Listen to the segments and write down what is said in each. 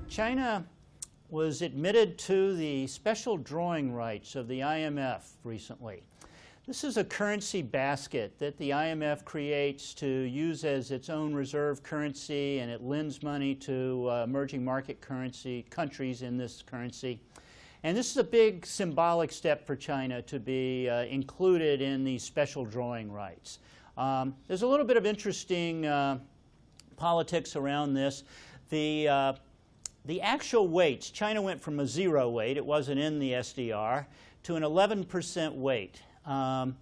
China was admitted to the special drawing rights of the IMF recently. This is a currency basket that the IMF creates to use as its own reserve currency, and it lends money to emerging market currency countries in this currency. And this is a big symbolic step for China to be included in these special drawing rights. There's a little bit of interesting politics around this. The actual weights, China went from a 0 weight, it wasn't in the SDR, to an 11% weight. The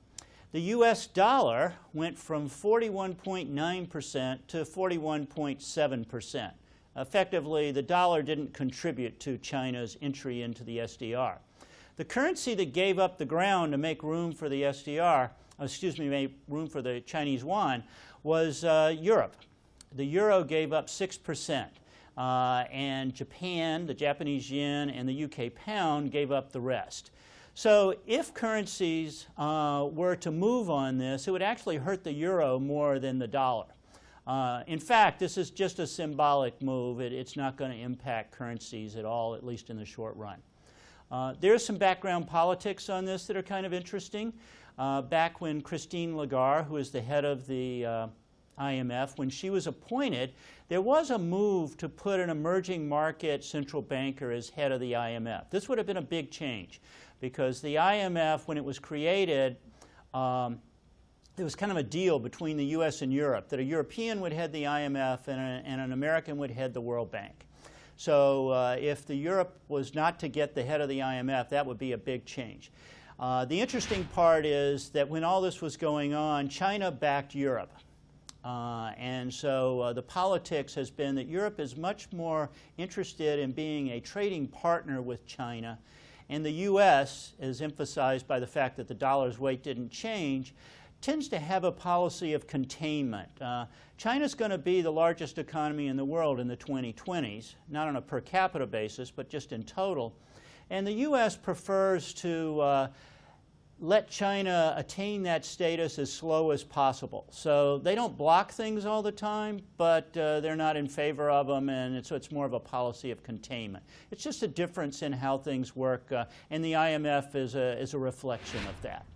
US dollar went from 41.9% to 41.7%. Effectively, the dollar didn't contribute to China's entry into the SDR. The currency that gave up the ground to make room for the SDR, make room for the Chinese yuan, was Europe. The euro gave up 6%. And Japan, the Japanese yen, and the UK pound gave up the rest. So if currencies were to move on this, it would actually hurt the euro more than the dollar. In fact, this is just a symbolic move. It's not going to impact currencies at all, at least in the short run. There's some background politics on this that are kind of interesting. Back when Christine Lagarde, who is the head of the IMF, when she was appointed, there was a move to put an emerging market central banker as head of the IMF. This would have been a big change because the IMF, when it was created, it was kind of a deal between the US and Europe that a European would head the IMF and an American would head the World Bank. So if the Europe was not to get the head of the IMF, that would be a big change. The interesting part is that when all this was going on, China backed Europe. And so the politics has been that Europe is much more interested in being a trading partner with China. And the US, as emphasized by the fact that the dollar's weight didn't change, tends to have a policy of containment. China's going to be the largest economy in the world in the 2020s, not on a per capita basis, but just in total. And the US prefers to let China attain that status as slow as possible. So they don't block things all the time, but they're not in favor of them, and so it's more of a policy of containment. It's just a difference in how things work, and the IMF is a reflection of that.